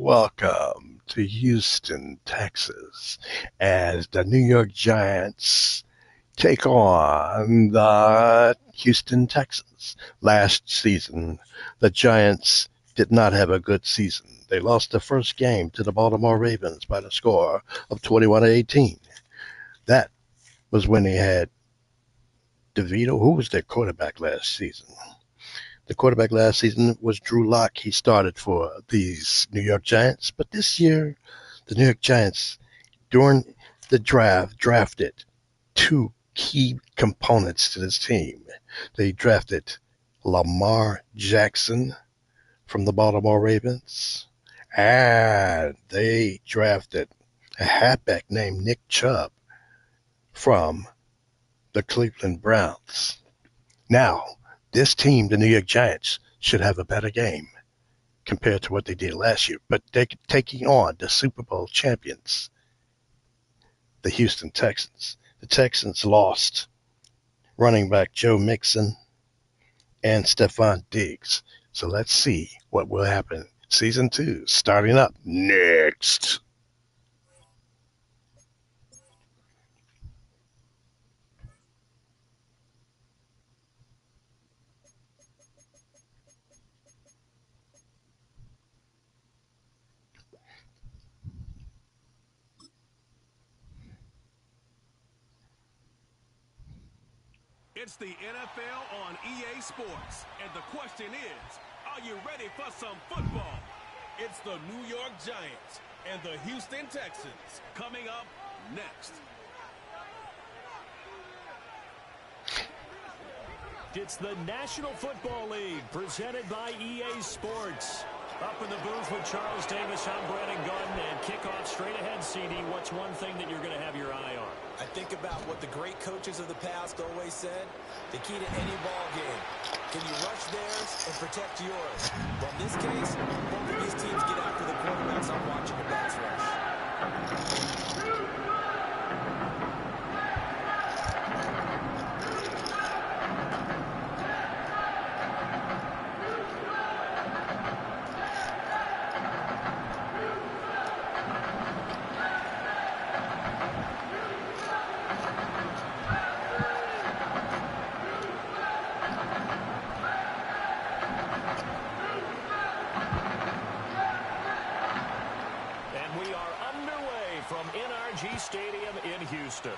welcome to Houston, Texas, as the New York Giants take on the Houston Texans. Last season, the Giants did not have a good season. They lost the first game to the Baltimore Ravens by the score of 21-18. That was when they had DeVito. Who was their quarterback last season? The quarterback last season was Drew Lock. He started for these New York Giants. But this year, the New York Giants, during the draft, drafted two key components to this team. They drafted Lamar Jackson from the Baltimore Ravens, and they drafted a halfback named Nick Chubb from the Cleveland Browns. Now, this team, the New York Giants, should have a better game compared to what they did last year. But they're taking on the Super Bowl champions, the Houston Texans. The Texans lost running back Joe Mixon and Stephon Diggs. So let's see what will happen. Season 2 starting up next. It's the NFL on EA Sports, and the question is, are you ready for some football? It's the New York Giants and the Houston Texans coming up next. It's the National Football League presented by EA Sports. Up in the booth with Charles Davis, I'm Brandon Gordon, and kickoff straight ahead, CD. What's one thing that you're going to have your eye on? I think about what the great coaches of the past always said. The key to any ball game. Can you rush theirs and protect yours? Well, in this case, both of these teams get after the quarterbacks I'm watching the backs rush. From NRG Stadium in Houston.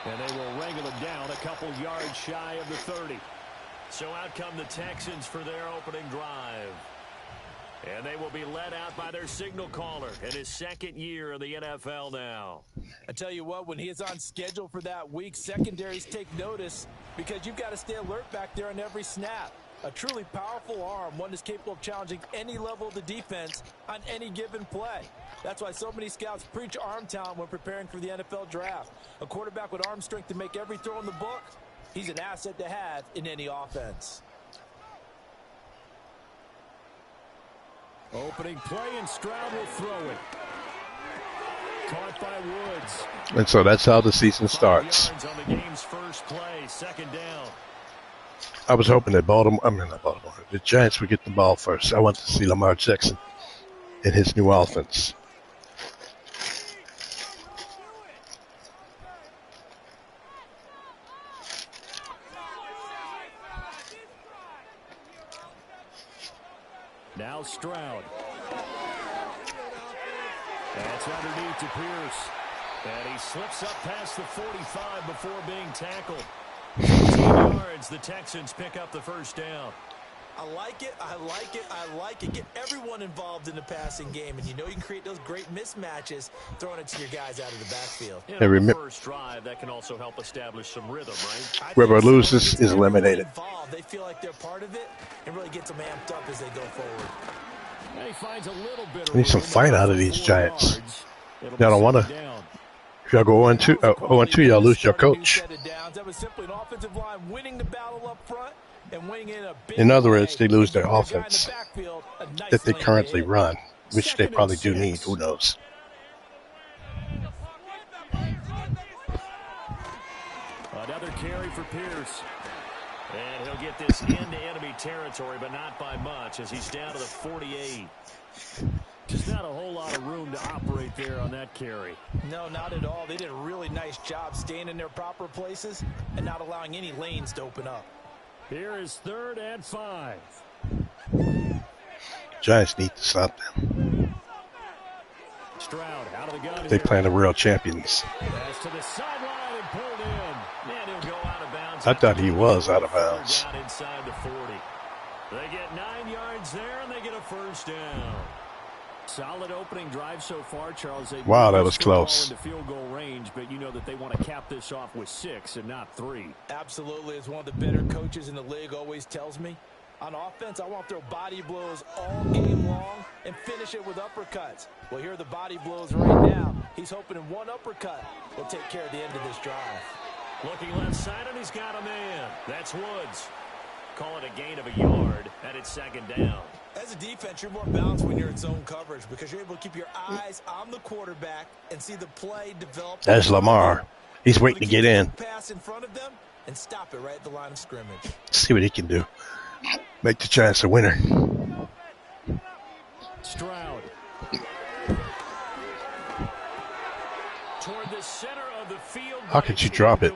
And they will wrangle it down a couple yards shy of the 30. So out come the Texans for their opening drive. And they will be led out by their signal caller in his second year in the NFL now. I tell you what, when he is on schedule for that week, secondaries take notice because you've got to stay alert back there on every snap. A truly powerful arm, one that's capable of challenging any level of the defense on any given play. That's why so many scouts preach arm talent when preparing for the NFL draft. A quarterback with arm strength to make every throw in the book, he's an asset to have in any offense. Opening play, and Stroud will throw it. Caught by Woods. And so that's how the season starts. 5 yards on the game's first play, second down. I was hoping that the Giants would get the ball first. I want to see Lamar Jackson in his new offense. Now Stroud. That's underneath to Pierce. And he slips up past the 45 before being tackled. 15 yards, the Texans pick up the first down. I like it, I like it, I like it. Get everyone involved in the passing game, and you know you can create those great mismatches throwing it to your guys out of the backfield. And on the first drive, that can also help establish some rhythm, right? Whoever loses is eliminated. They feel like they're part of it and really gets them amped up as they go forward. And he finds a little bit of I need some fight out of these Giants. Y'all don't want to. If y'all go 0-2, y'all lose your coach. That was simply an offensive line winning the battle up front and winning in a big In other way. words, they lose their offense that they currently run, which they probably do need. Who knows? Another carry for Pierce. And he'll get this into enemy territory, but not by much as he's down to the 48. Just not a whole lot of room to operate there on that carry. No, not at all. They did a really nice job staying in their proper places and not allowing any lanes to open up. Here is 3rd and 5. Giants need to stop them. Stroud out of the gun. They playing the real champions. Pass to the sideline and pulled in. And he'll go out of bounds. I thought he was out of bounds. Down inside the 40. They get 9 yards there, and they get a first down. Solid opening drive so far, Charles. Wow, that was close. Into field goal range, but you know that they want to cap this off with 6 and not 3. Absolutely, as one of the better coaches in the league always tells me, on offense, I want to throw body blows all game long and finish it with uppercuts. Well, here are the body blows right now. He's hoping in one uppercut will take care of the end of this drive. Looking left side, and he's got a man. That's Woods. Call it a gain of a yard, and it's 2nd down. As a defense, you're more balanced when you're in zone coverage because you're able to keep your eyes on the quarterback and see the play develop. That's Lamar. He's waiting to get in. Pass in front of them and stop it right at the line of scrimmage. See what he can do. Make the Giants a winner. Stroud. Toward the center of the field. How could you drop it?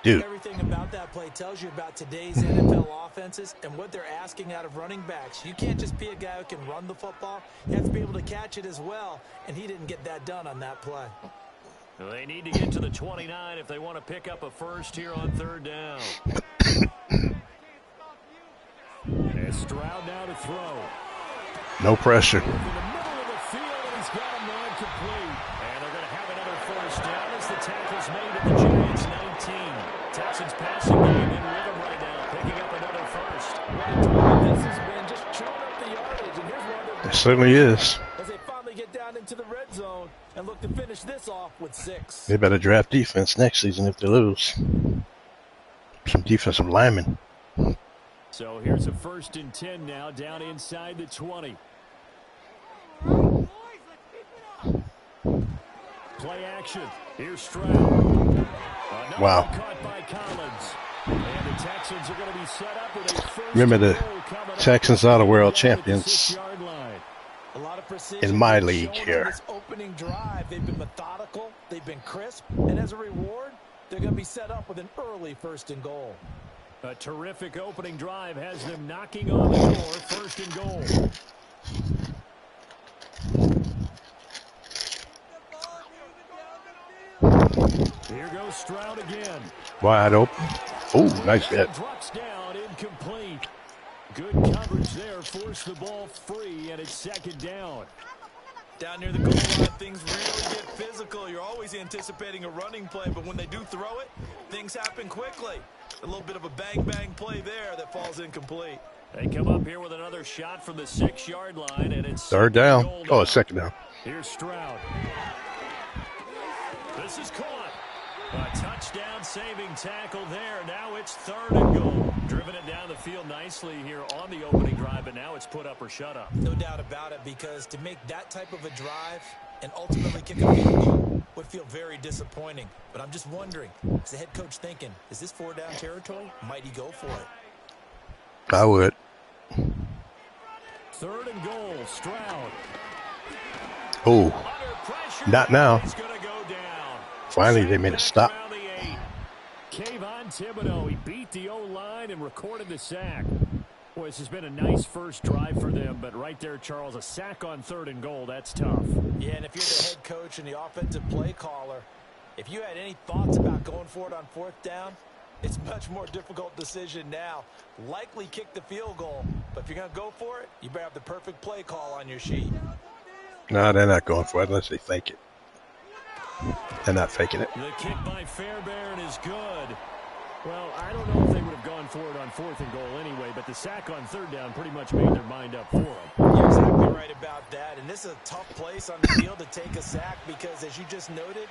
Dude. Everything about that play tells you about today's NFL offenses and what they're asking out of running backs. You can't just be a guy who can run the football. You have to be able to catch it as well, and he didn't get that done on that play. They need to get to the 29 if they want to pick up a first here on 3rd down. And Stroud now to throw. No pressure. In the middle of the field, and he's got a man complete. And they're going to have another first down as the tackle's made at the Giants 19. Texans passing game in rhythm right now, picking up another first. This has been just chewing up the yardage, and here's one of It certainly is. as they finally get down into the red zone and look to finish this off with 6. They better draft defense next season if they lose. Some defensive linemen. So here's a 1st and 10 now, down inside the 20. Play action. Here's Stroud. Wow. Caught by Collins. And the Texans are going to be set up with a first. Remember, the Texans are the world champions A lot of precision in my league shown here. in this opening drive. They've been methodical, they've been crisp, and as a reward, they're going to be set up with an early 1st and goal. A terrific opening drive has them knocking on the door. 1st and goal. Here goes Stroud again. Wide open. Oh, nice hit. Drops down, incomplete. Good coverage there. Forced the ball free, and it's 2nd down. Down near the goal line, things really get physical. You're always anticipating a running play, but when they do throw it, things happen quickly. A little bit of a bang-bang play there that falls incomplete. They come up here with another shot from the 6-yard line, and it's 3rd down. Oh, it's 2nd down. Here's Stroud. This is caught. A touchdown-saving tackle there. Now it's 3rd and goal. Driven it down the field nicely here on the opening drive, but now it's put up or shut up. No doubt about it, because to make that type of a drive and ultimately kick a field goal would feel very disappointing. But I'm just wondering, is the head coach thinking, is this 4-down territory? Might he go for it? I would. 3rd and goal, Stroud. Oh, not now. He's going to go down. Finally, they made a stop. Kayvon Thibodeau, he beat the O-line and recorded the sack. Boy, this has been a nice first drive for them, but right there, Charles, a sack on 3rd and goal, that's tough. Yeah, and if you're the head coach and the offensive play caller, if you had any thoughts about going for it on 4th down, it's a much more difficult decision now. Likely kick the field goal, but if you're going to go for it, you better have the perfect play call on your sheet. No, they're not going for it unless they fake it. They're not faking it. The kick by Fairbairn is good. Well, I don't know if they would have gone for it on 4th and goal anyway, but the sack on 3rd down pretty much made their mind up for them. You're exactly right about that, and this is a tough place on the field to take a sack because, as you just noted,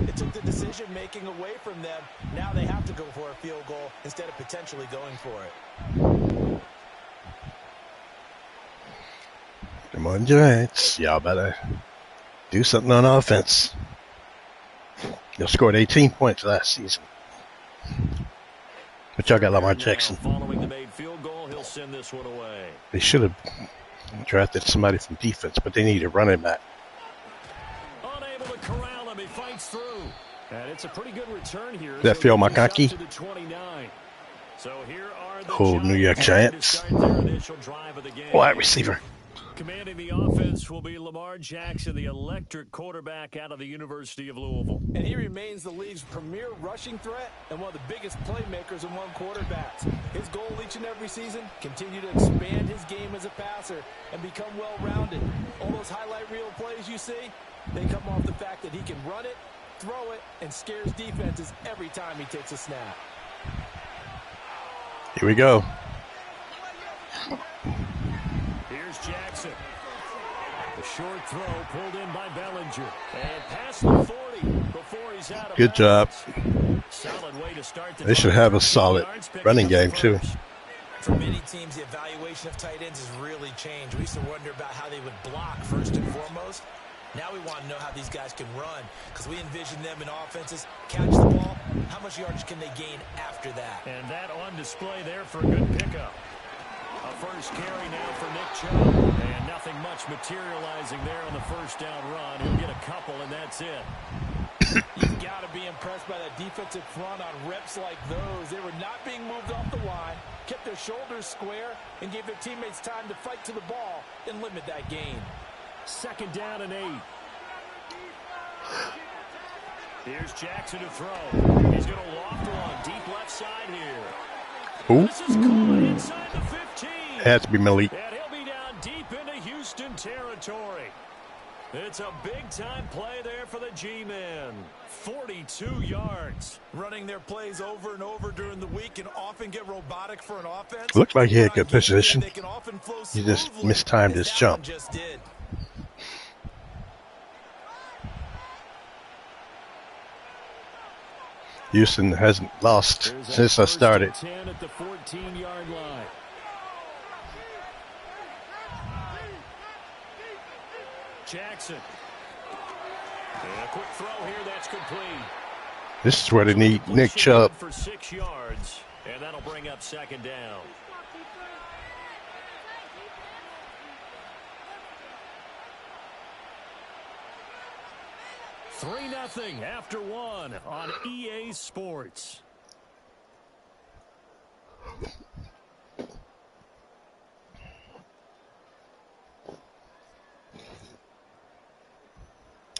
it took the decision-making away from them. Now they have to go for a field goal instead of potentially going for it. Come on, Giants. Y'all better do something on offense. They scored 18 points last season. But y'all got Lamar Now, Jackson. following the made field goal, he'll send this one away. They should have drafted somebody from defense, but they need a running back. Unable to corral him, he fights through. And it's a pretty good return here. That Phil Makaki? So here are the Oh, New York Giants. Wide receiver. Commanding the offense will be Lamar Jackson, the electric quarterback out of the University of Louisville. And he remains the league's premier rushing threat and one of the biggest playmakers among quarterbacks. His goal each and every season, continue to expand his game as a passer and become well-rounded. All those highlight reel plays you see, they come off the fact that he can run it, throw it, and scares defenses every time he takes a snap. Here we go. Here's Jackson. The short throw pulled in by Bellinger. And past the 40 before he's out of Good job. Solid way to start the They should have a solid running game, too. For many teams, the evaluation of tight ends has really changed. We used to wonder about how they would block first and foremost. Now we want to know how these guys can run because we envision them in offenses, catch the ball, how much yardage can they gain after that? And that on display there for a good pickup. A first carry now for Nick Chubb. And nothing much materializing there on the first down run. He'll get a couple, and that's it. You've got to be impressed by that defensive front on reps like those. They were not being moved off the line, kept their shoulders square, and gave their teammates time to fight to the ball and limit that gain. Second down and 8. Here's Jackson to throw. He's going to loft one deep left side here. Ooh. This is caught inside the 15. Had to be Malik. And he'll be down deep into Houston territory. It's a big-time play there for the G-men. 42 yards. Running their plays over and over during the week can often get robotic for an offense. Looked like he had good position. They can often flow He just smoothly, mistimed as his that jump. one just did. Houston hasn't lost since I started. 10 at the 14-yard line. Jackson. And a quick throw here, that's complete. This is where they need Nick Chubb. For 6 yards, and that'll bring up second down. Three 0 after one on EA Sports.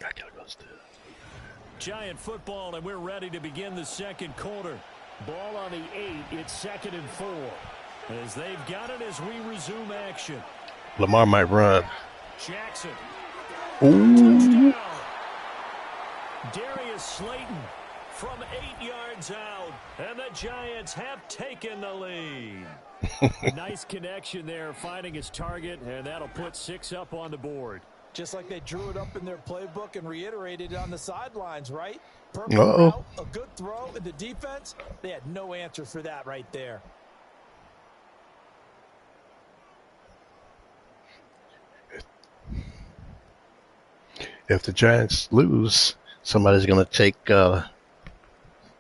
I gotta go still. Giant football, and we're ready to begin the second quarter. Ball on the 8. It's 2nd and 4. As they've got it as we resume action. Lamar might run. Jackson. Ooh. Touchdown. Darius Slayton from 8 yards out. And the Giants have taken the lead. Nice connection there, finding his target, and that'll put 6 up on the board. Just like they drew it up in their playbook and reiterated it on the sidelines, right? Perfect route, a good throw, and the defense, they had no answer for that right there. If the Giants lose, somebody's going to take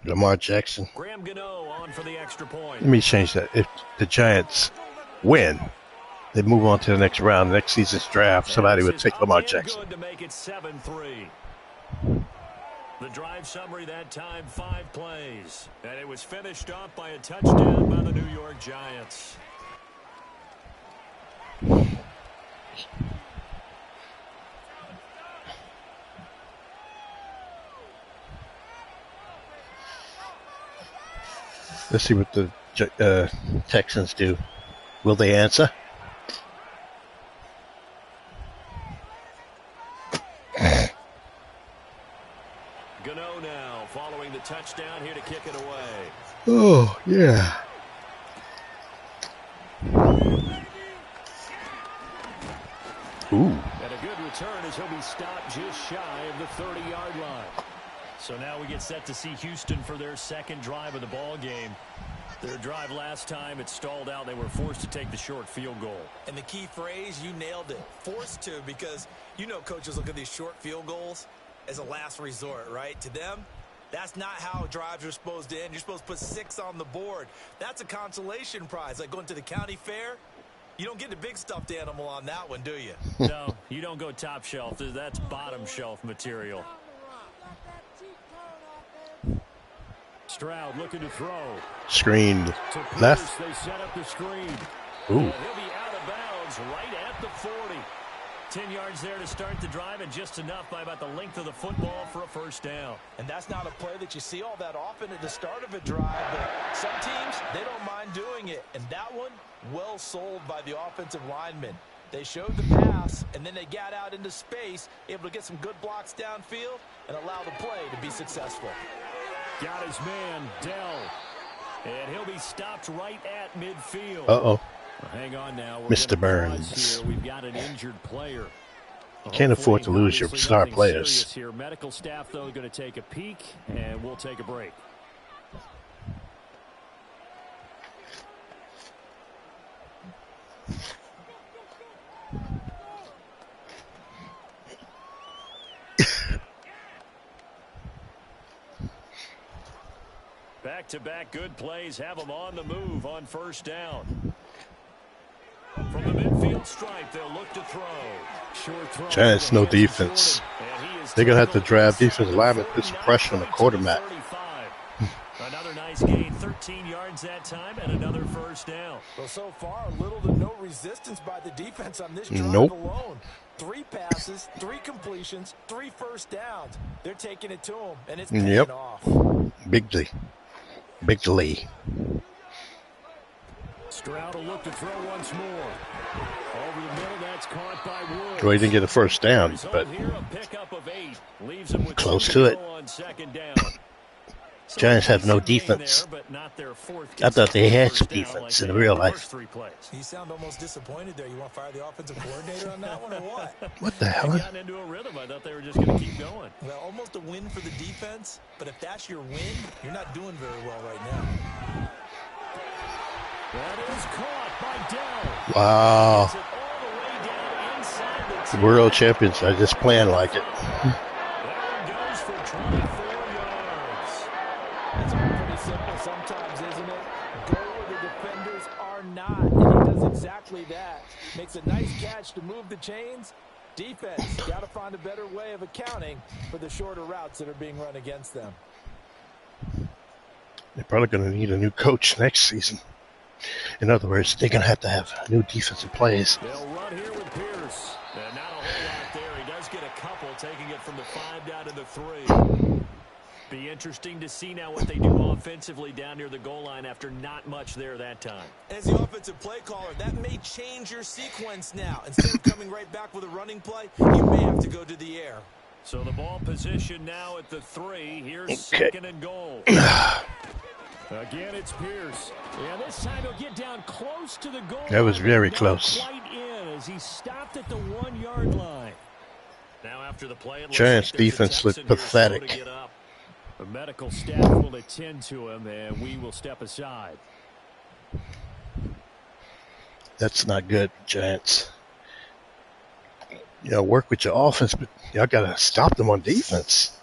Lamar Jackson. Graham Gano on for the extra point. Let me change that. If the Giants win, they move on to the next round. Next season's draft, somebody would take Lamar Jackson. Good to make it 7-3. The drive summary that time, 5 plays. And it was finished off by a touchdown by the New York Giants. Let's see what the Texans do. Will they answer? Gano now following the touchdown here to kick it away. Oh, yeah. Ooh. And a good return as he'll be stopped just shy of the 30-yard line. So now we get set to see Houston for their second drive of the ball game. Their drive last time, it stalled out. They were forced to take the short field goal. And the key phrase, you nailed it. Forced to, because you know coaches look at these short field goals as a last resort, right? To them, That's not how drives are supposed to end. You're supposed to put 6 on the board. That's a consolation prize, like going to the county fair. You don't get the big stuffed animal on that one, do you? No, you don't go top shelf. That's bottom shelf material. Stroud looking to throw. Screened left. They set up the screen. Ooh. And he'll be out of bounds right at the 40. 10 yards there to start the drive, and just enough by about the length of the football for a first down. And that's not a play that you see all that often at the start of a drive, but some teams, they don't mind doing it. And that one, well sold by the offensive lineman. They showed the pass, and then they got out into space, able to get some good blocks downfield and allow the play to be successful. Got his man, Dell. And he'll be stopped right at midfield. Uh-oh. Well, hang on now. Mr. Burns. Here. We've got an injured player. Can't afford to lose your star players. Here. Medical staff, though, going to take a peek, and we'll take a break. Back-to-back good plays have them on the move on first down. From the midfield stripe, they'll look to throw. Short throw. Giants, no defense. They're going to have to drive defensive linemen, put some pressure on the quarterback. Another nice gain, 13 yards that time, and another first down. Well, so far, little to no resistance by the defense on this drive alone. 3 passes, 3 completions, 3 first downs. They're taking it to them, and it's paying off. Big Lee. Stroud will look to throw once more. Over the middle, that's caught by Woods. Well, he didn't get a first down, but close to it. On second down. Giants have no defense. I thought they had some defense in real life. You sound almost disappointed there. You want to fire the offensive coordinator on that one or what? What the hell? Gotten into a rhythm. I thought they were just going to keep going. Well, almost a win for the defense, but if that's your win, you're not doing very well right now. That is caught by Dell. Wow. The world champions are just playing like it. That one goes for 24 yards. It's all pretty simple sometimes, isn't it? Go where the defenders are not, and he does exactly that. Makes a nice catch to move the chains. Defense, got to find a better way of accounting for the shorter routes that are being run against them. They're probably going to need a new coach next season. In other words, they're going to have new defensive plays. They'll run here with Pierce. And not a whole lot there. He does get a couple, taking it from the 5 down to the 3. Be interesting to see now what they do offensively down near the goal line after not much there that time. As the offensive play caller, that may change your sequence now. Instead of coming right back with a running play, you may have to go to the air. So the ball position now at the 3. Here's second and goal. Again, it's Pierce. And this time he'll get down close to the goal. That was very close. Quite in as he stopped at the 1-yard line. Now after the play, Giants defense looked pathetic. The medical staff will attend to him, and we will step aside. That's not good, Giants. Work with your offense, but y'all got to stop them on defense.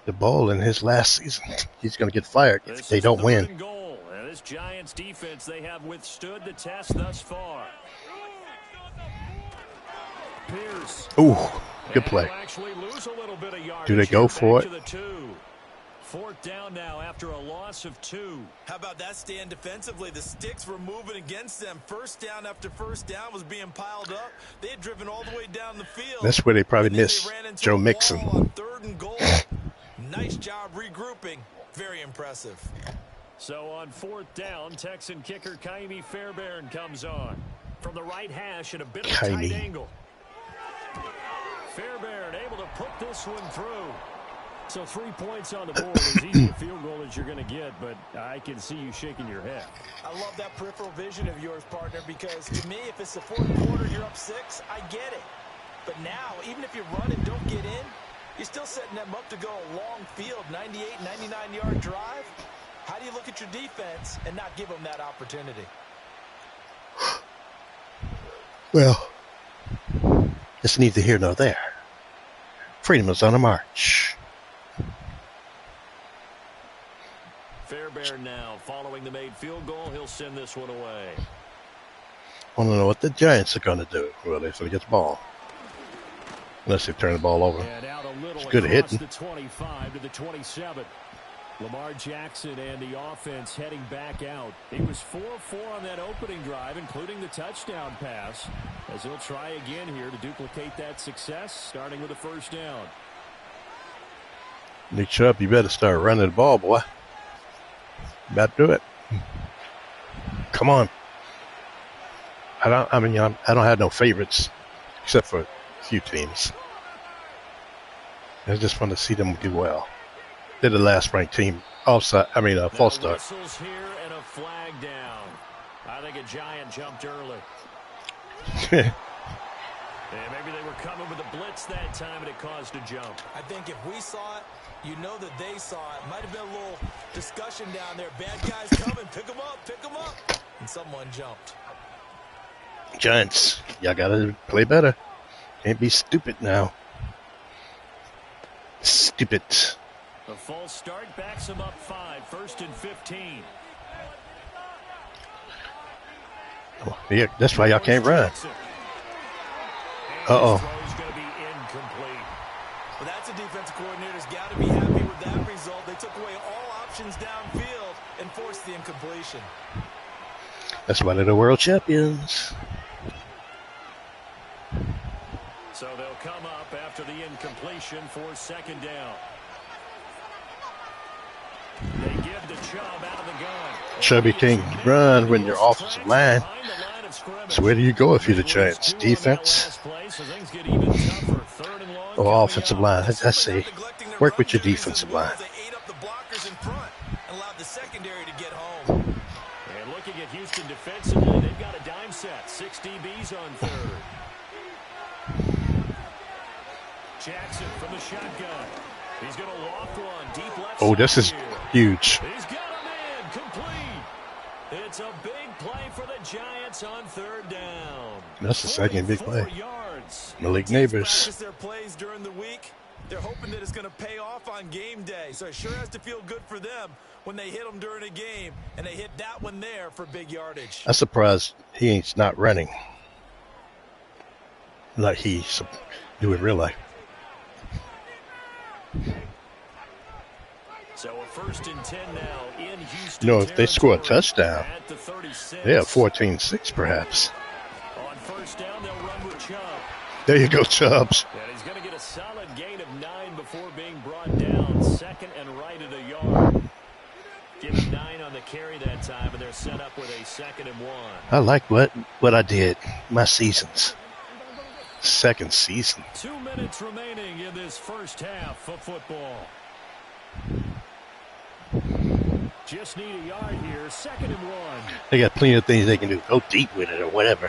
The ball in his last season, he's going to get fired if they don't win. Goal. And this Giants defense, they have withstood the test thus far. Pierce. Ooh, good play. Do they go for it? 4th down now after a loss of 2. How about that stand defensively? The sticks were moving against them. First down after first down was being piled up. They had driven all the way down the field. That's where they probably missed Joe Mixon. On 3rd and goal. Nice job regrouping. Very impressive. So on 4th down, Texan kicker Kaimi Fairbairn comes on. From the right hash at a bit of a tight angle. Fairbairn able to put this one through. So 3 points on the board, as easy a field goal as you're going to get, but I can see you shaking your head. I love that peripheral vision of yours, partner, because to me, if it's the 4th quarter, you're up 6, I get it. But now, even if you run and don't get in, you're still setting them up to go a long field, 98, 99-yard drive. How do you look at your defense and not give them that opportunity? Well, It's neither here nor there. Freedom is on a march. Fairbairn now following the made field goal. He'll send this one away. I want to know what the Giants are going to do. Well, they're going to get the ball. Unless they turn the ball over. And out a little It's good at hitting. The 25 to the 27. Lamar Jackson and the offense heading back out. He was 4-4 on that opening drive, including the touchdown pass, as he'll try again here to duplicate that success, starting with a first down. Nick Chubb, you better start running the ball, boy. You better do it. Come on. I don't have no favorites except for a few teams. I just want to see them do well. They're the last ranked team. False start. Whistles here and a flag down. I think a Giant jumped early. Yeah, maybe they were coming with a blitz that time and it caused a jump. I think if we saw it, you know that they saw it. Might have been a little discussion down there. Bad guys coming. Pick them up. Pick them up. And someone jumped. Giants, y'all got to play better. Can't be stupid now. Stupid. A false start backs him up 5, 1st and 15. Oh, yeah, that's why y'all can't run. Uh-oh. Well, that's a defensive coordinator's got to be happy with that result. They took away all options downfield and forced the incompletion. That's why they're the world champions. So they'll come up after the incompletion for second down. They give to Chubb out of the gun. Chubby can't run when you're offensive line. So where do you go if you're the Giants? Defense or offensive line? I say, work with your defensive line. And looking at Houston defensively, they've got a dime set. 6 DBs on third. Jackson from the shotgun. He's going to loft one deep left. Oh, this is huge. He's got him in, complete. It's a big play for the Giants on third down. That's the second big play. Yards. Malik Neighbors. Practice their plays during the week. They're hoping that it's going to pay off on game day. So it sure has to feel good for them when they hit them during a game, and they hit that one there for big yardage. I'm surprised he ain't not running like he do in real life. So a 1st and 10 now in Houston. You know, if they score a touchdown, at the 36. they have 14-6 perhaps. On first down, they'll run with Chubb. There you go, Chubbs. And he's going to get a solid gain of 9 before being brought down. Second and right at a yard. Give him 9 on the carry that time, and they're set up with a 2nd and 1. I like what I did my seasons. Second season. 2 minutes remaining in this first half of football. Just need a yard here. 2nd and 1. They got plenty of things they can do. Go deep with it or whatever.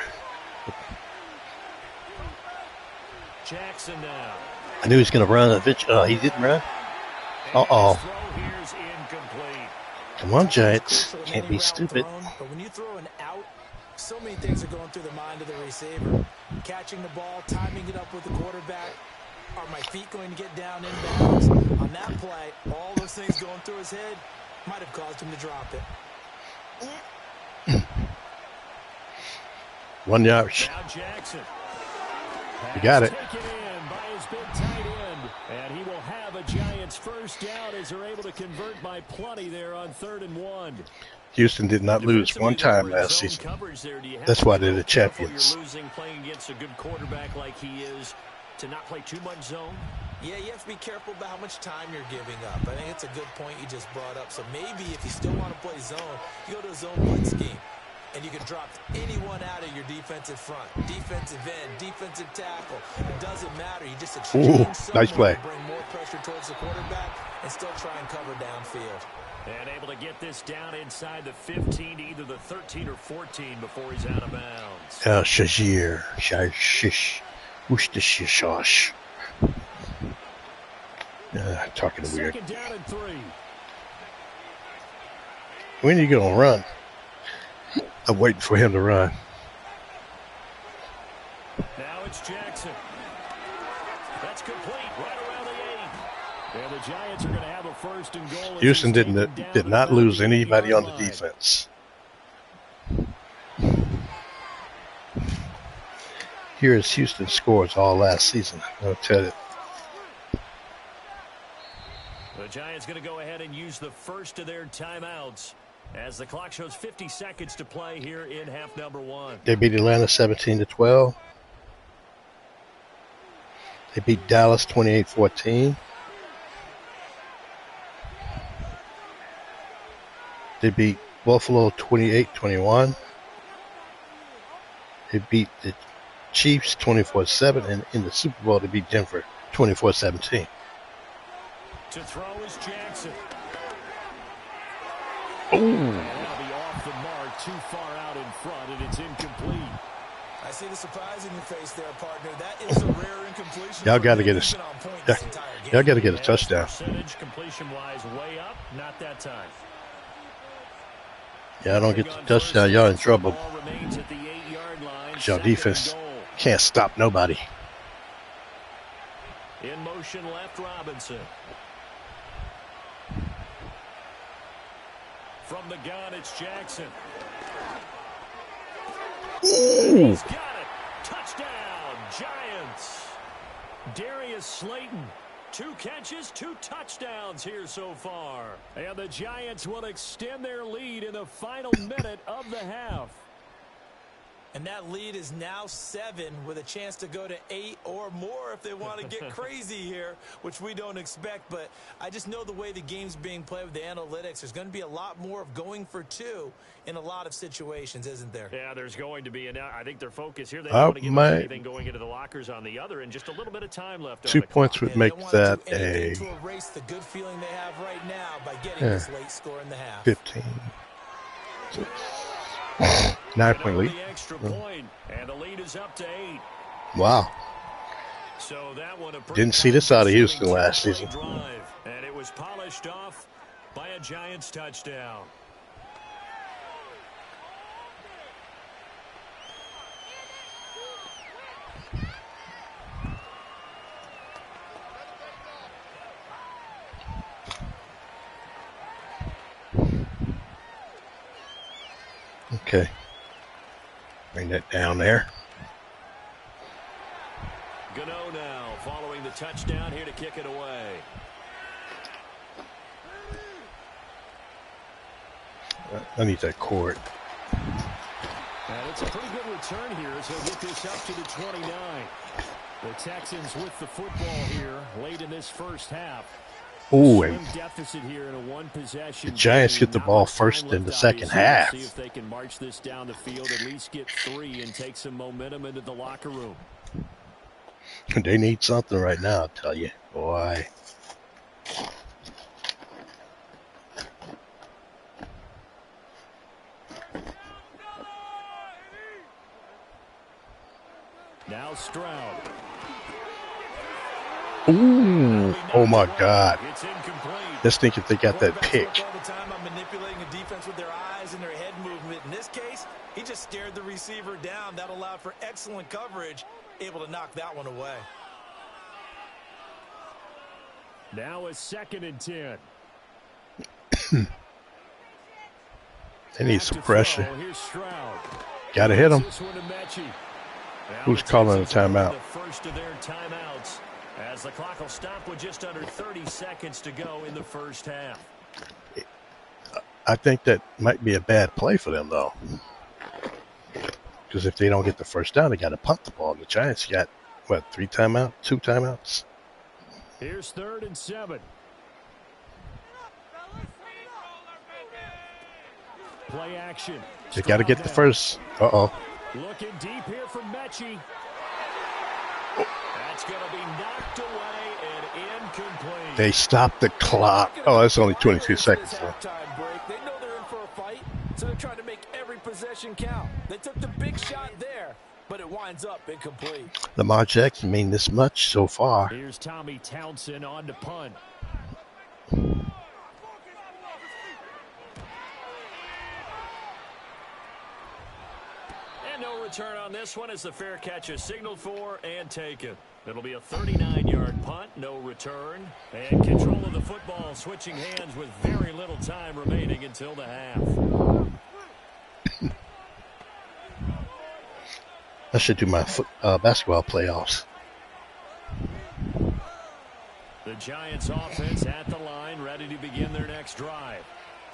Jackson now. I knew he was going to run eventually. He didn't run. Uh-oh. Come on, Giants. Can't be stupid. But when you throw an out, so many things are going through the mind of the receiver. Catching the ball, timing it up with the quarterback. Are my feet going to get down in bounds? On that play, all those things going through his head might have caused him to drop it. 1 yard. Now Jackson. You got it. Taken in by his big tight end. And he will have a Giants first down as they're able to convert by plenty there on 3rd and 1. Houston did not lose one time last season. That's why they're the champions. You're losing playing against a good quarterback like he is to not play too much zone. Yeah, you have to be careful about how much time you're giving up. I think it's a good point you just brought up. So maybe if you still want to play zone, you go to a zone blitz scheme. And you can drop anyone out of your defensive front. Defensive end, defensive tackle. It doesn't matter. You just exchange nice play. To bring more pressure towards the quarterback and still try and cover downfield. And able to get this down inside the 15, either the 13 or 14 before he's out of bounds. Shazir. Shish. Worcestershire. Talking weird. 2nd down and 3. When are you going to run? I'm waiting for him to run. Now it's Jackson. It's complete right around the 8. And the Giants are going to have a first and goal. Houston did not lose anybody on the defense. Here is Houston scores all last season. I'll tell you. The Giants going to go ahead and use the first of their timeouts as the clock shows 50 seconds to play here in half number 1. They beat Atlanta 17-12. They beat Dallas 28-14. They beat Buffalo 28-21. They beat the Chiefs 24-7, and in the Super Bowl they beat Denver 24-17. To throw is Jackson. Ooh. And that'll be off the mark, too far out in front, and it's incomplete. I see the surprise in your face there, partner. That is a rare incompletion. Y'all got to get y'all got to get a touchdown. Percentage completion-wise way up, not that time. Yeah, I don't get the touchdown. Y'all in trouble. Ball remains at the 8-yard line. Y'all defense can't stop nobody. In motion left, Robinson. From the gun, it's Jackson. Ooh. He's got it. Touchdown, Giants. Darius Slayton. 2 catches, 2 touchdowns here so far. And the Giants will extend their lead in the final minute of the half. And that lead is now 7 with a chance to go to 8 or more if they want to get crazy here, which we don't expect. But I just know the way the game's being played with the analytics, there's going to be a lot more of going for 2 in a lot of situations, isn't there? Yeah, there's going to be. And I think their focus here, they don't want to give up anything going into the lockers on the other, and just a little bit of time left. 2 points would make that a to erase the good feeling they have right now by getting this late score in the half. 15. 9-point lead. Extra point, and the lead is up to 8. Wow. So that one didn't see this out of Houston last season. Drive, and it was polished off by a Giants touchdown. Okay. Bring that down there. Gano now following the touchdown here to kick it away. I need that cord. And it's a pretty good return here as he'll get this up to the 29. The Texans with the football here late in this first half. Ooh, and deficit here in a one-possession the Giants get the ball first in the second half. See if they can march this down the field, at least get 3 and take some momentum into the locker room. They need something right now, I'll tell you. Boy. Now Stroud. Ooh, oh my God. It's incomplete. Let's think if they got that pick. All the time I'm manipulating a defense with their eyes and their head movement. In this case, he just stared the receiver down. That allowed for excellent coverage, able to knock that one away. Now a 2nd and 10. They need some pressure. Here's Stroud. Gotta hit them. This one to Mechie. Now Who's the calling a Texans timeout? the first of their timeouts as the clock will stop with just under 30 seconds to go in the first half. I think that might be a bad play for them, though. Because if they don't get the first down, they got to punt the ball. The Giants got, what, 2 timeouts? Here's 3rd and 7. Play action. They got to get the first. Uh-oh. Looking deep here from Mechie. That's going to be knocked away and incomplete. They stopped the clock. Oh, that's only 22 seconds. They know they're in for a fight, so they're trying to make every possession count. They took the big shot there, but it winds up incomplete. Lamar Jackson mean this much so far. Here's Tommy Townsend on to punt. return on this one as the fair catch is signaled for and taken. It'll be a 39-yard punt, no return. And control of the football switching hands with very little time remaining until the half. I should do my basketball playoffs. The Giants offense at the line, ready to begin their next drive.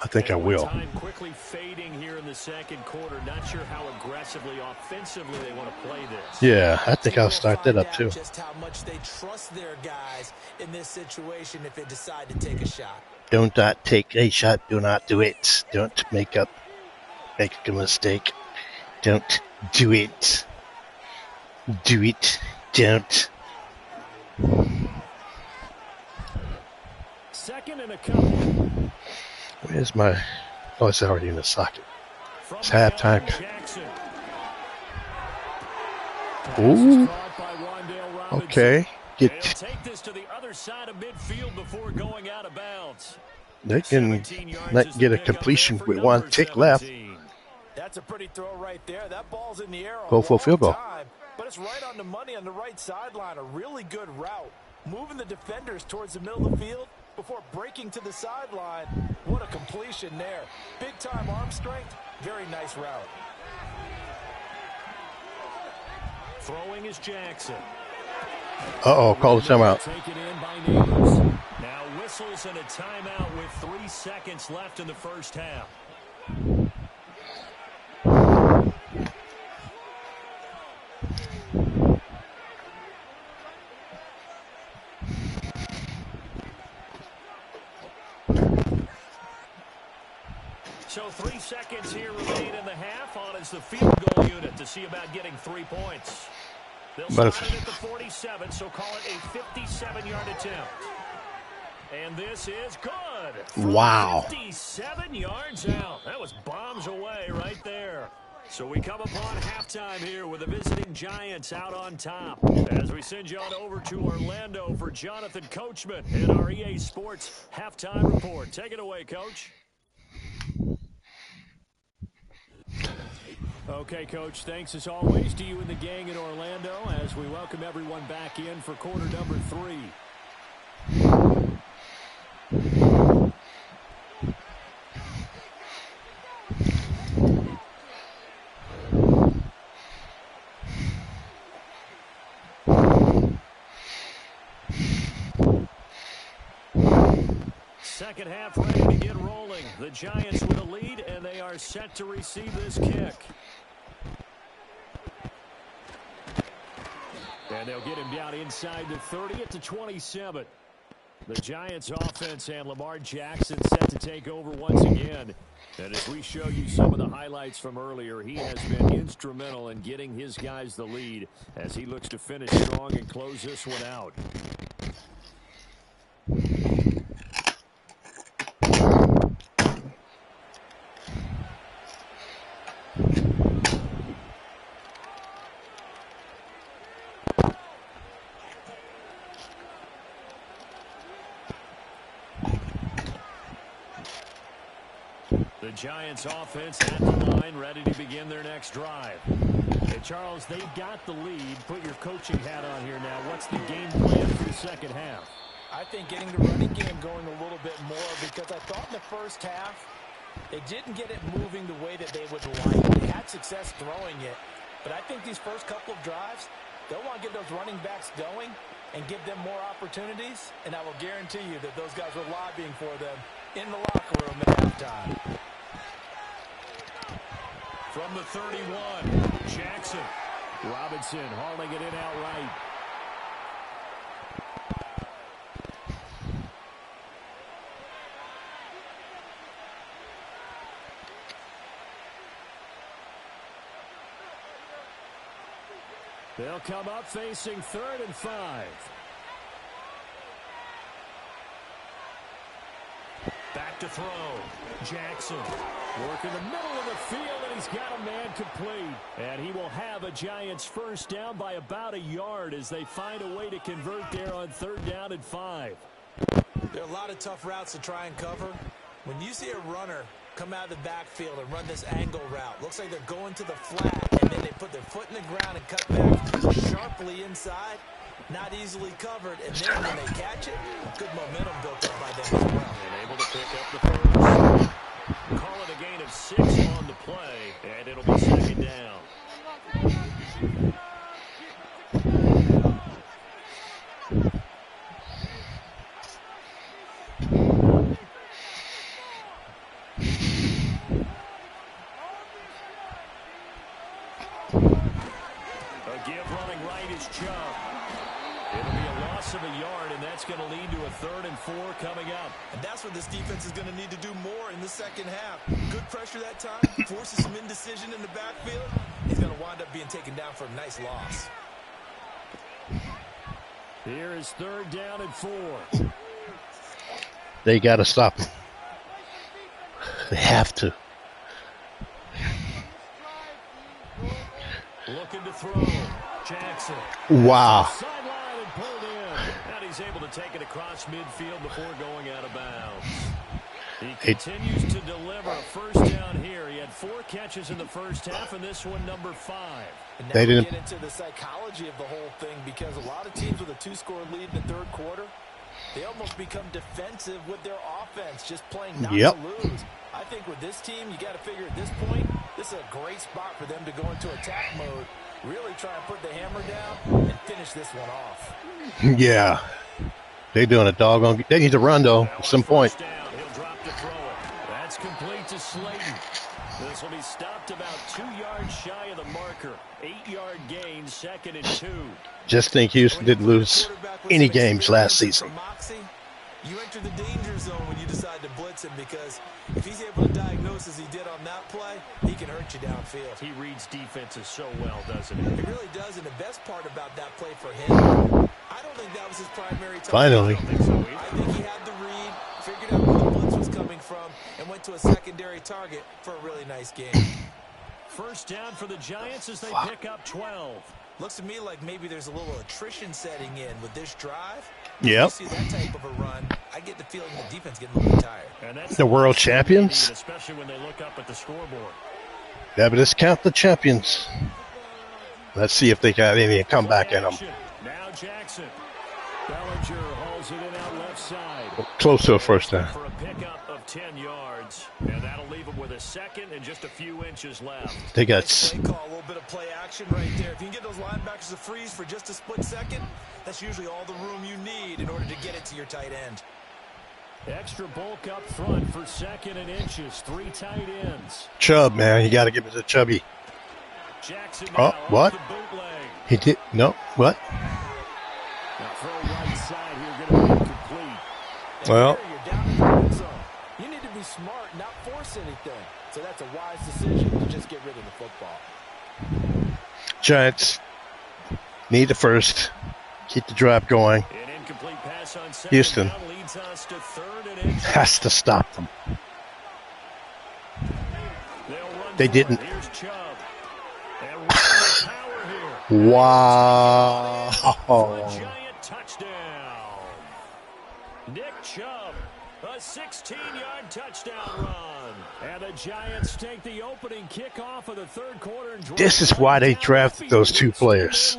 I think I will. Time quickly fading here in the second quarter. Not sure how aggressively, offensively they want to play this. Yeah, I think I'll start that up too. Just how much they trust their guys in this situation if they decide to take a shot. Do not take a shot. Do not do it. Don't make a mistake. Don't do it. Do it. Don't. Second and a couple. Where's my... Oh, it's already in the socket. It's halftime. Ooh. Okay. Take this to the other side of midfield before going out of bounds. They can not get a completion with one tick left. That's a pretty throw right there. That ball's in the air. Go for a field goal. But it's right on the money on the right sideline. A really good route. Moving the defenders towards the middle of the field before breaking to the sideline. What a completion there. Big time arm strength. Very nice route. Throwing is Jackson. Uh-oh, call the timeout. Taken in by Neighbors. Now whistles and a timeout with 3 seconds left in the first half. So 3 seconds here remain in the half on as the field goal unit to see about getting 3 points. They'll start it at the 47, so call it a 57-yard attempt. And this is good. Wow. 57 yards out. That was bombs away right there. So we come upon halftime here with the visiting Giants out on top. As we send you on over to Orlando for Jonathan Coachman in our EA Sports Halftime Report. Take it away, Coach. Okay, Coach, thanks as always to you and the gang in Orlando as we welcome everyone back in for quarter number 3. Second half ready to get rolling. The Giants with a lead, and they are set to receive this kick. And they'll get him down inside the 30 at the 27. The Giants offense and Lamar Jackson set to take over once again. And as we show you some of the highlights from earlier, he has been instrumental in getting his guys the lead as he looks to finish strong and close this one out. The Giants offense at the line, ready to begin their next drive. Hey, Charles, they've got the lead. Put your coaching hat on here now. What's the game plan for the second half? I think getting the running game going a little bit more because I thought in the first half they didn't get it moving the way that they would like. They had success throwing it, but I think these first couple of drives, they'll want to get those running backs going and give them more opportunities, and I will guarantee you that those guys were lobbying for them in the locker room at halftime. From the 31, Jackson. Robinson hauling it in outright. They'll come up facing 3rd and 5. Back to throw. Jackson working the middle of the field, and he's got a man complete. And he will have a Giants first down by about a yard as they find a way to convert there on 3rd down and 5. There are a lot of tough routes to try and cover. When you see a runner come out of the backfield and run this angle route. Looks like they're going to the flat, and then they put their foot in the ground and cut back sharply inside. Not easily covered, and then when they catch it, good momentum built up by them as well. And able to pick up the first. Call it a gain of 6 on the play, and it'll be second down. A give running right is Chubb. It'll be a loss of a yard, and that's going to lead to a 3rd and 4 coming up. And that's what this defense is going to need to do more in the second half. Good pressure that time, forces some indecision in the backfield. He's going to wind up being taken down for a nice loss. Here is 3rd down and 4. They got to stop him. They have to. Looking to throw. Jackson. Wow. Sideline and pulled in. And he's able to take it across midfield before going out of bounds. He continues to deliver a first down here. He had 4 catches in the first half, and this one number 5. And now They didn't get into the psychology of the whole thing, because a lot of teams with a 2-score lead in the third quarter, they almost become defensive with their offense, just playing not to lose. I think with this team, you got to figure at this point, this is a great spot for them to go into attack mode, really try and put the hammer down and finish this one off. Yeah. They're doing a doggone. They need to run, though, at some point. He'll drop to throw it. That's complete to Slayton. This will be stopped about 2 yards shy of the marker. 8-yard gain, 2nd and 2. Just think Houston didn't lose any games last season. You enter the danger zone when you decide to blitz him, because if he's able to diagnose as he did on that play, he can hurt you downfield. He reads defenses so well, doesn't he? He really does, and the best part about that play for him, I don't think that was his primary target. Finally. I don't think so either. I think he had the read, figured out where the blitz was coming from, and went to a secondary target for a really nice game. First down for the Giants as they pick up 12. Looks to me like maybe there's a little attrition setting in with this drive. Yep. You see that type of a run, I get the feeling the defense getting a little tired. And that's The world champions. especially when they look up at the scoreboard. Yeah, but let's count the champions. Let's see if they got any comeback in them. Now Jackson. Bellinger hauls it in out left side. Close to a first down. For a pickup of 10 yards. And that'll leave them with a 2nd and just a few inches left. They got. Nice play call, a little bit of play action right there. If you can get those linebackers to freeze for just a split second, that's usually all the room you need in order to get it to your tight end. Extra bulk up front for 2nd and inches. 3 tight ends. Chubb, man. You got to give it to Chubby. Jackson Oh, now what? off the bootleg. He did. No. What? Now throw right side here, going to be incomplete. And Well. here you're down in the red zone. You need to be smart, not force anything. So that's a wise decision to just get rid of the football. Giants need the first. Keep the drive going. An incomplete pass on 2nd Houston down leads us to 3rd and inches. has to stop them. They'll run They for didn't. it. Here's Chubb. And running with power here. Wow. For a giant touchdown. Nick Chubb, a 16-yard touchdown run. And the Giants take the opening kickoff of the third quarter. And This is why they drafted those 2 players.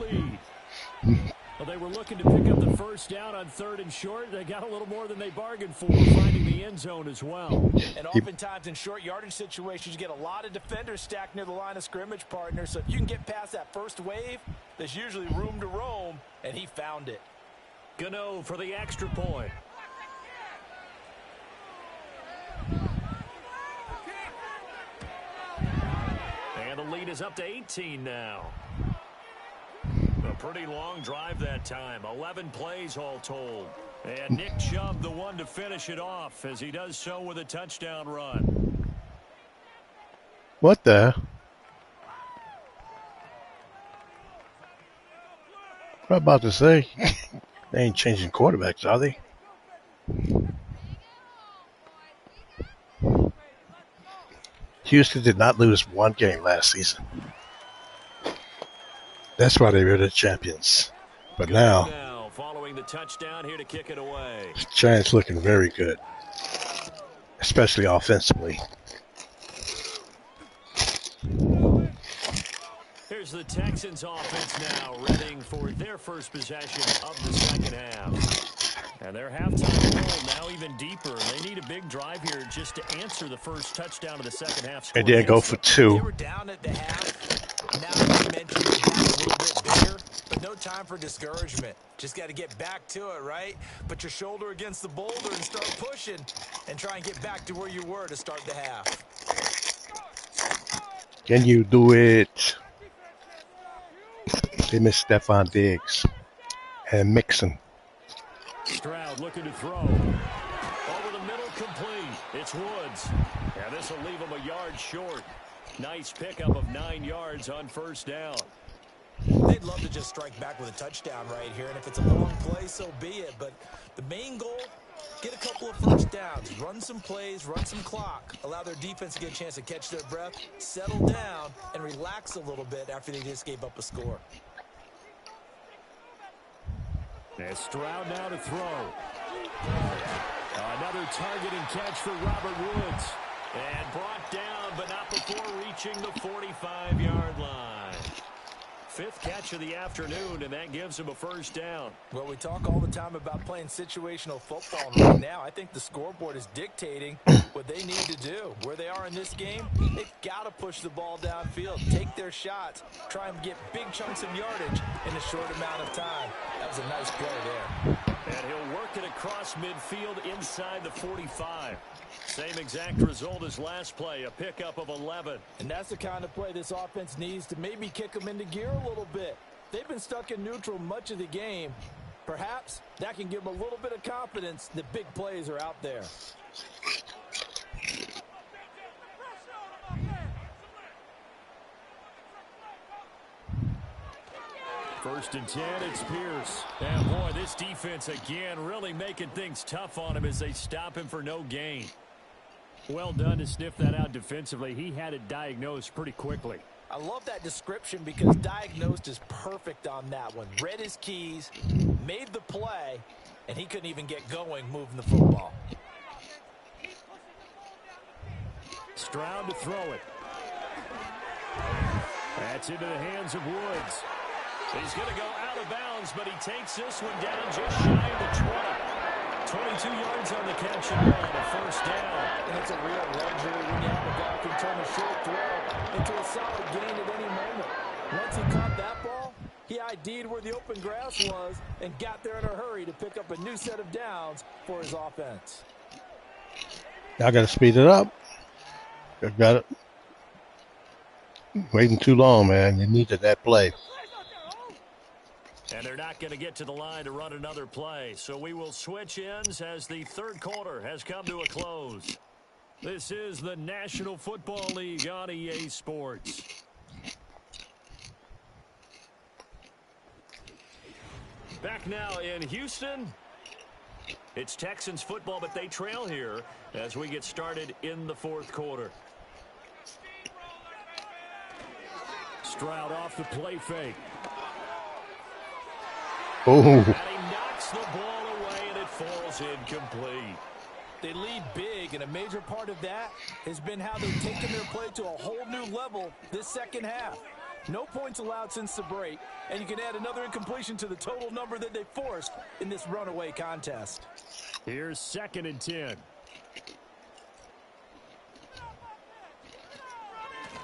Well, they were looking to pick up the first down on 3rd and short. They got a little more than they bargained for, finding the end zone as well. And oftentimes in short yardage situations, you get a lot of defenders stacked near the line of scrimmage, partner. So if you can get past that first wave, there's usually room to roam, and he found it. Gano for the extra point. And the lead is up to 18 now. A pretty long drive that time. 11 plays all told. And Nick Chubb, the one to finish it off, as he does so with a touchdown run. What the? What I'm about to say? They ain't changing quarterbacks, are they? Houston did not lose one game last season. That's why they were the champions. But now, following the touchdown here to kick it away. the Giants looking very good, especially offensively. Here's the Texans offense now, readying for their first possession of the second half. And their halftime hole now even deeper. They need a big drive here just to answer the first touchdown of the second half score. And then go for They 2. were down at the half. Now momentum is back a little bit bigger, but no time for discouragement. Just got to get back to it, right? Put your shoulder against the boulder and start pushing and try and get back to where you were to start the half. Can you do it? They missed Stephon Diggs and Mixon. Stroud looking to throw. Over the middle, complete. It's Woods. And this will leave him a yard short. Nice pickup of 9 yards on first down. They'd love to just strike back with a touchdown right here, and if it's a long play, so be it. But the main goal, get a couple of first downs, run some plays, run some clock, allow their defense to get a chance to catch their breath, settle down, and relax a little bit after they just gave up a score. And Stroud now to throw. Another target and catch for Robert Woods. And brought down, but not before reaching the 45-yard line. 5th catch of the afternoon, and that gives him a first down. Well, we talk all the time about playing situational football, and right now I think the scoreboard is dictating what they need to do. Where they are in this game, they've got to push the ball downfield, take their shots, try and get big chunks of yardage in a short amount of time. That was a nice play there. And he'll work it across midfield inside the 45. Same exact result as last play, a pickup of 11. And that's the kind of play this offense needs to maybe kick them into gear a little bit. They've been stuck in neutral much of the game. Perhaps that can give them a little bit of confidence that big plays are out there. First and 10, it's Pierce. And boy, this defense again really making things tough on him as they stop him for no gain. Well done to sniff that out defensively. He had it diagnosed pretty quickly. I love that description because diagnosed is perfect on that one. Read his keys, made the play, and he couldn't even get going moving the football. Stroud to throw it. That's into the hands of Woods. He's going to go out of bounds, but he takes this one down just shy of the 20. 22 yards on the catch and run, a first down. And it's a real luxury when you have a guy who can turn a short throw into a solid gain at any moment. Once he caught that ball, he ID'd where the open grass was and got there in a hurry to pick up a new set of downs for his offense. Y'all got to speed it up. You got it. Waiting too long, man. You needed that play. And they're not going to get to the line to run another play. So we will switch ends as the third quarter has come to a close. This is the National Football League on EA Sports. Back now in Houston. It's Texans football, but they trail here as we get started in the fourth quarter. Stroud off the play fake. Oh. And he knocks the ball away, and it falls incomplete. They lead big, and a major part of that has been how they've taken their play to a whole new level this second half. No points allowed since the break, and you can add another incompletion to the total number that they forced in this runaway contest. Here's 2nd and 10.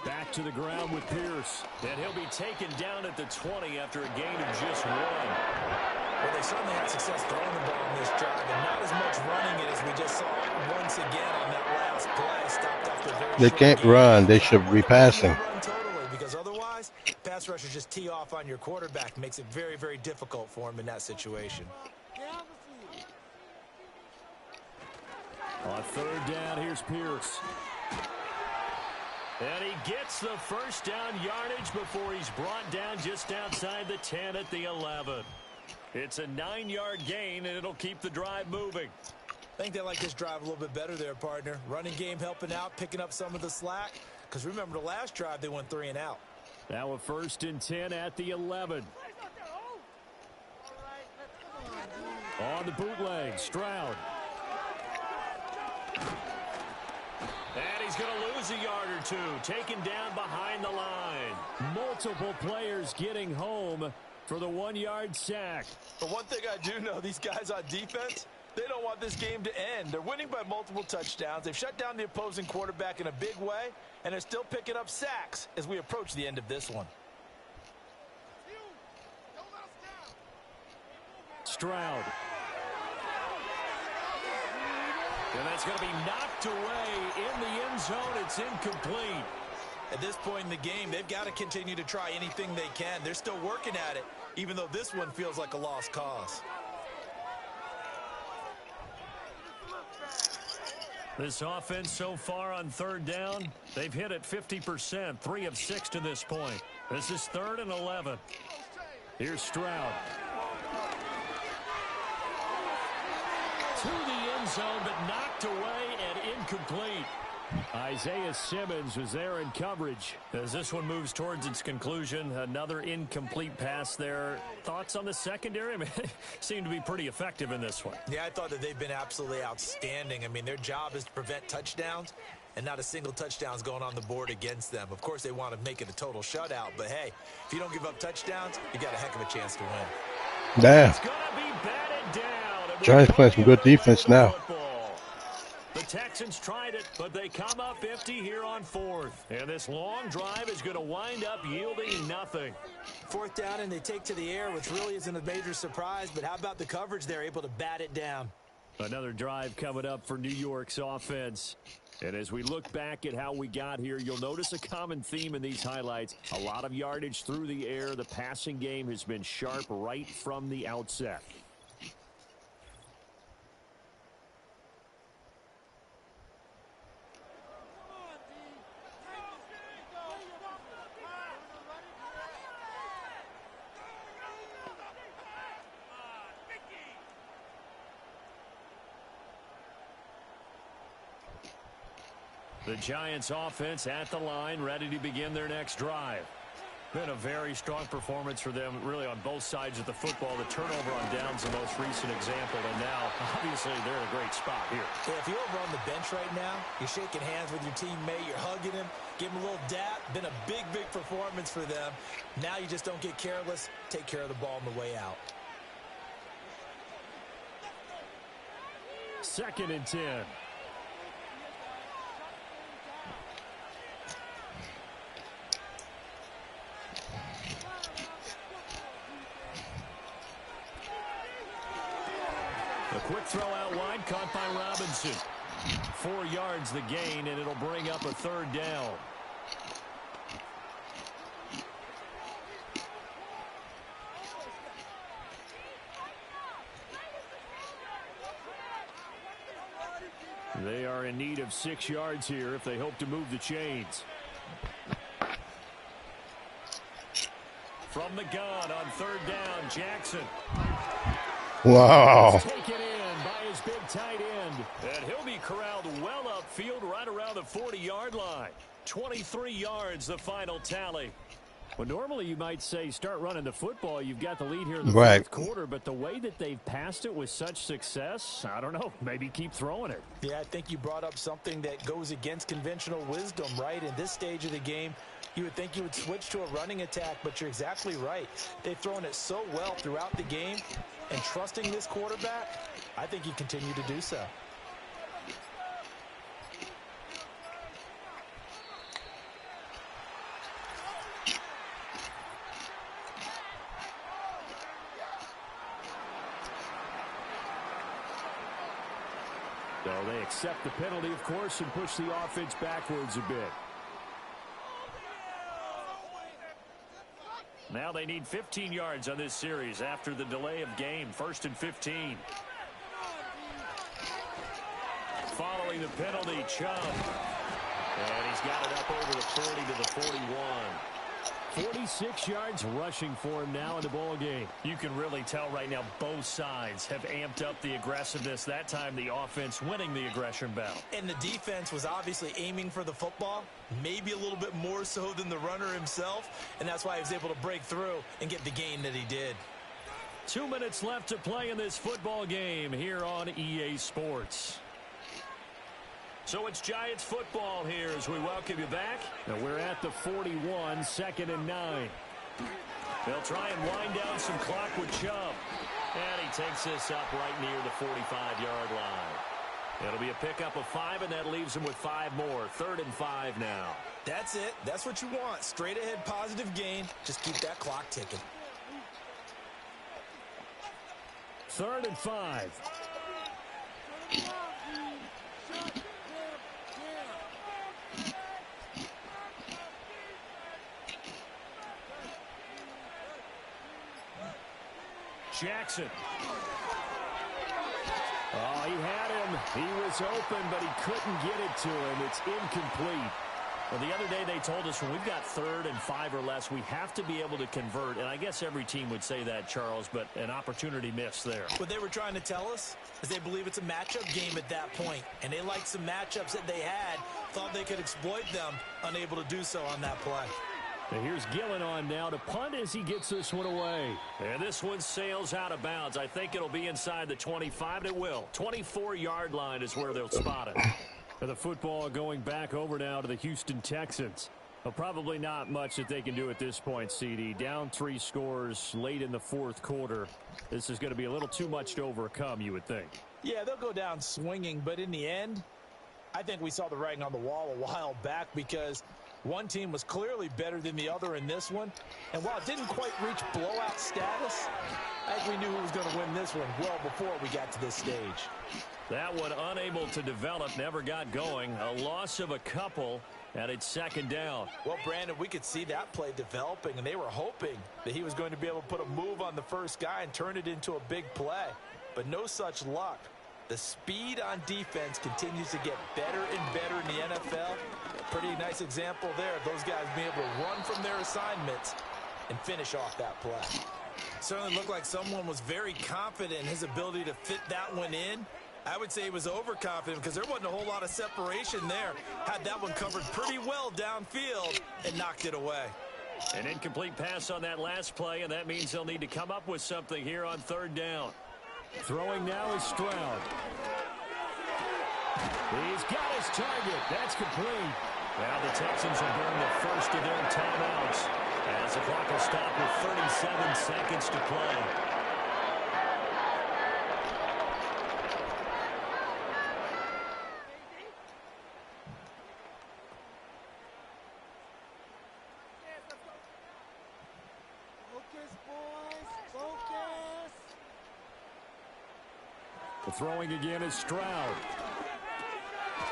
Back to the ground with Pierce. And he'll be taken down at the 20 after a gain of just 1. Well, they certainly had success throwing the ball in this drive, and not as much running it as we just saw once again on that last play. Stopped after very They short can't gain. run. They should be passing. Run totally, because otherwise, pass rushers just tee off on your quarterback. Makes it very, very difficult for him in that situation. On 3rd down, here's Pierce. And he gets the first down yardage before he's brought down just outside the 10 at the 11. It's a 9-yard gain, and it'll keep the drive moving. I think they like this drive a little bit better there, partner. Running game helping out, picking up some of the slack. Because remember, the last drive, they went 3 and out. Now a 1st and 10 at the 11. On the bootleg, Stroud. And he's going to lose a yard or two, taken down behind the line. Multiple players getting home for the 1-yard sack. But one thing I do know, these guys on defense, they don't want this game to end. They're winning by multiple touchdowns. They've shut down the opposing quarterback in a big way, and they're still picking up sacks as we approach the end of this one. Stroud. And that's going to be knocked away in the end zone. It's incomplete. At this point in the game, they've got to continue to try anything they can. They're still working at it, even though this one feels like a lost cause. This offense so far on third down, they've hit it 50%, 3 of 6 to this point. This is 3rd and 11. Here's Stroud. To the end zone, but knocked away and incomplete. Isaiah Simmons was there in coverage. As this one moves towards its conclusion, another incomplete pass there. Thoughts on the secondary? I mean, they seem to be pretty effective in this one. Yeah, I thought that they've been absolutely outstanding. I mean, their job is to prevent touchdowns, and not a single touchdown's going on the board against them. Of course, they want to make it a total shutout, but hey, if you don't give up touchdowns, you got a heck of a chance to win. Yeah. It's going to be batted down. Giants playing some good defense now. The Texans tried it, but they come up empty here on 4th. And this long drive is going to wind up yielding nothing. 4th down, and they take to the air, which really isn't a major surprise, but how about the coverage? They're able to bat it down. Another drive coming up for New York's offense. And as we look back at how we got here, you'll notice a common theme in these highlights. A lot of yardage through the air. The passing game has been sharp right from the outset. The Giants offense at the line, ready to begin their next drive. Been a very strong performance for them, really, on both sides of the football. The turnover on downs, the most recent example, and now, obviously, they're in a great spot here. Yeah, if you're over on the bench right now, you're shaking hands with your teammate, you're hugging him, give him a little dap. Been a big, big performance for them. Now you just don't get careless. Take care of the ball on the way out. 2nd and 10. A quick throw out wide, caught by Robinson. 4 yards the gain, and it'll bring up a 3rd down. They are in need of 6 yards here if they hope to move the chains. From the gun on 3rd down, Jackson. Wow. Taken in by his big tight end. And he'll be corralled well upfield right around the 40-yard line. 23 yards, the final tally. Well, normally you might say start running the football. You've got the lead here in the 4th quarter, but the way that they've passed it with such success, I don't know, maybe keep throwing it. Yeah, I think you brought up something that goes against conventional wisdom, right? In this stage of the game, you would think you would switch to a running attack, but you're exactly right. They've thrown it so well throughout the game, and trusting this quarterback, I think you continue to do so. So they accept the penalty, of course, and push the offense backwards a bit. Now they need 15 yards on this series after the delay of game. 1st and 15. Following the penalty, Chubb. And he's got it up over the 40 to the 41. 46 yards rushing for him now in the ball game. You can really tell right now both sides have amped up the aggressiveness. That time the offense winning the aggression battle. And the defense was obviously aiming for the football, maybe a little bit more so than the runner himself, and that's why he was able to break through and get the gain that he did. 2 minutes left to play in this football game here on EA Sports. So it's Giants football here as we welcome you back. And we're at the 41, 2nd and 9. They'll try and wind down some clock with Chubb. And he takes this up right near the 45-yard line. It'll be a pickup of 5, and that leaves him with 5 more. 3rd and 5 now. That's it. That's what you want. Straight ahead positive gain. Just keep that clock ticking. 3rd and 5. Jackson. Oh, he had him. He was open, but he couldn't get it to him. It's incomplete. Well, the other day they told us when we've got 3rd and 5 or less, we have to be able to convert. And I guess every team would say that, Charles, but an opportunity missed there. What they were trying to tell us is they believe it's a matchup game at that point. And they liked some matchups that they had, thought they could exploit them, unable to do so on that play. And here's Gillen on now to punt as he gets this one away. And this one sails out of bounds. I think it'll be inside the 25. It will. 24-yard line is where they'll spot it. And the football going back over now to the Houston Texans. Well, probably not much that they can do at this point, CD. Down 3 scores late in the 4th quarter. This is going to be a little too much to overcome, you would think. Yeah, they'll go down swinging, but in the end, I think we saw the writing on the wall a while back because one team was clearly better than the other in this one. And while it didn't quite reach blowout status, I think we knew who was going to win this one well before we got to this stage. That one unable to develop, never got going. A loss of a couple, and it's 2nd down. Well, Brandon, we could see that play developing, and they were hoping that he was going to be able to put a move on the first guy and turn it into a big play. But no such luck. The speed on defense continues to get better and better in the NFL. A pretty nice example there of those guys being able to run from their assignments and finish off that play. Certainly looked like someone was very confident in his ability to fit that one in. I would say he was overconfident because there wasn't a whole lot of separation there. Had that one covered pretty well downfield and knocked it away. An incomplete pass on that last play, and that means they'll need to come up with something here on 3rd down. Throwing now is Stroud. He's got his target. That's complete. Now the Texans will burn the first of their timeouts as the clock will stop with 37 seconds to play. The throwing again is Stroud.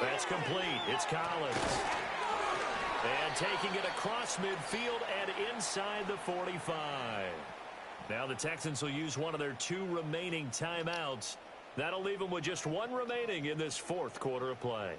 That's complete. It's Collins. And taking it across midfield and inside the 45. Now the Texans will use one of their 2 remaining timeouts. That'll leave them with just 1 remaining in this 4th quarter of play.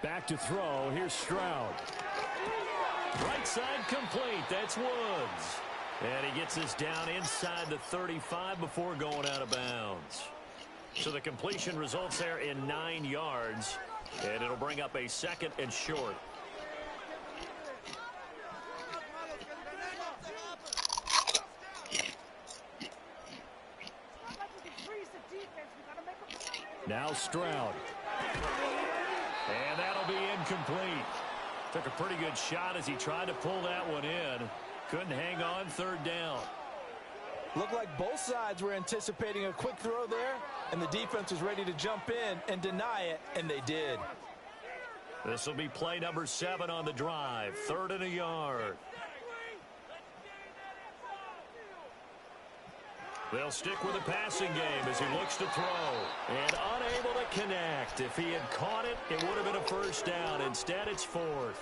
Back to throw. Here's Stroud. Right side complete. That's Woods. And he gets this down inside the 35 before going out of bounds. So the completion results there in 9 yards. And it'll bring up a 2nd and short. Now Stroud. And that'll be incomplete. Took a pretty good shot as he tried to pull that one in. Couldn't hang on. 3rd down. Looked like both sides were anticipating a quick throw there, and the defense was ready to jump in and deny it, and they did. This will be play number 7 on the drive. 3rd and a yard. They'll stick with the passing game as he looks to throw. And unable to connect. If he had caught it, it would have been a 1st down. Instead, it's 4th.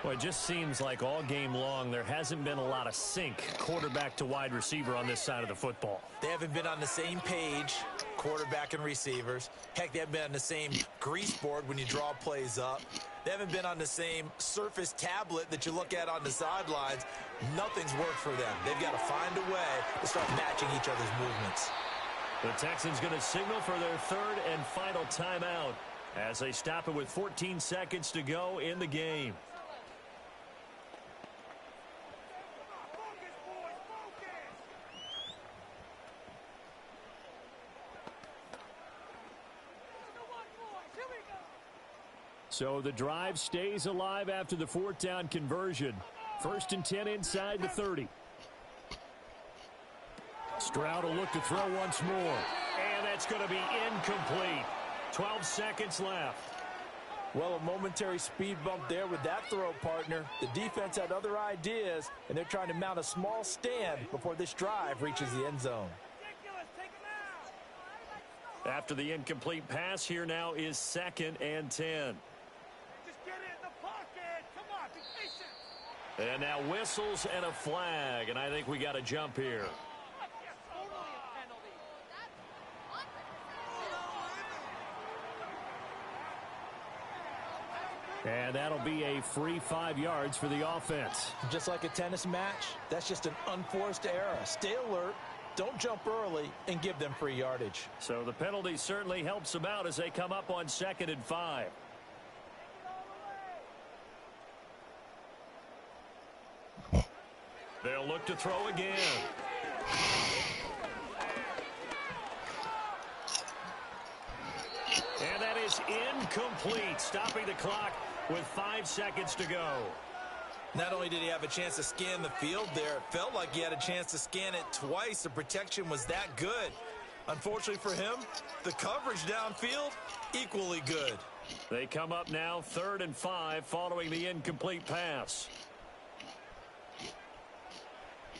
Well, it just seems like all game long there hasn't been a lot of sync quarterback to wide receiver on this side of the football. They haven't been on the same page, quarterback and receivers. Heck, they haven't been on the same grease board when you draw plays up. They haven't been on the same surface tablet that you look at on the sidelines. Nothing's worked for them. They've got to find a way to start matching each other's movements. The Texans going to signal for their third and final timeout as they stop it with 14 seconds to go in the game. So the drive stays alive after the fourth down conversion. 1st and 10 inside the 30. Stroud will look to throw once more. And that's going to be incomplete. 12 seconds left. Well, a momentary speed bump there with that throw, partner. The defense had other ideas, and they're trying to mount a small stand before this drive reaches the end zone. After the incomplete pass, here now is 2nd and 10. And now whistles and a flag, and I think we got a jump here. And that'll be a free 5 yards for the offense. Just like a tennis match, that's just an unforced error. Stay alert, don't jump early, and give them free yardage. So the penalty certainly helps them out as they come up on 2nd and 5. They'll look to throw again. And that is incomplete, stopping the clock with 5 seconds to go. Not only did he have a chance to scan the field there, it felt like he had a chance to scan it twice. The protection was that good. Unfortunately for him, the coverage downfield, equally good. They come up now 3rd and 5 following the incomplete pass.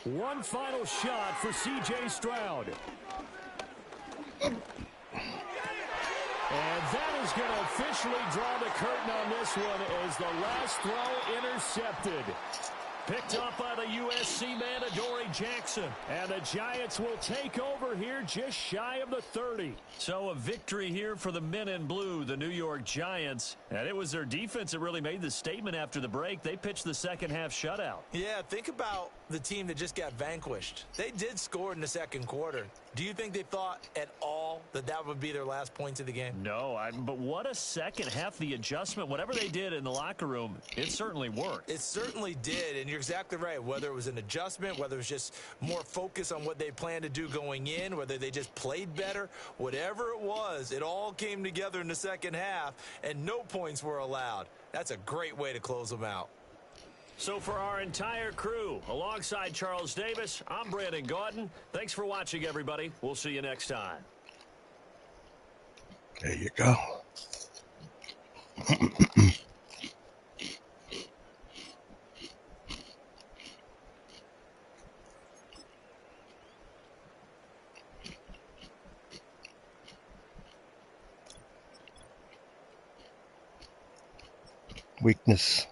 One final shot for C.J. Stroud. And that is going to officially draw the curtain on this one as the last throw intercepted. Picked up by the USC man, Adoree Jackson. And the Giants will take over here just shy of the 30. So a victory here for the men in blue, the New York Giants. And it was their defense that really made the statement after the break. They pitched the second half shutout. Yeah, think about the team that just got vanquished. They did score in the second quarter. Do you think they thought at all that that would be their last points of the game? No, but what a second half. The adjustment, whatever they did in the locker room, it certainly worked. It certainly did, and you're exactly right. Whether it was an adjustment, whether it was just more focus on what they planned to do going in, whether they just played better, whatever it was, it all came together in the second half, and no points were allowed. That's a great way to close them out. So for our entire crew, alongside Charles Davis, I'm Brandon Gaudin. Thanks for watching, everybody. We'll see you next time. There you go. Weakness.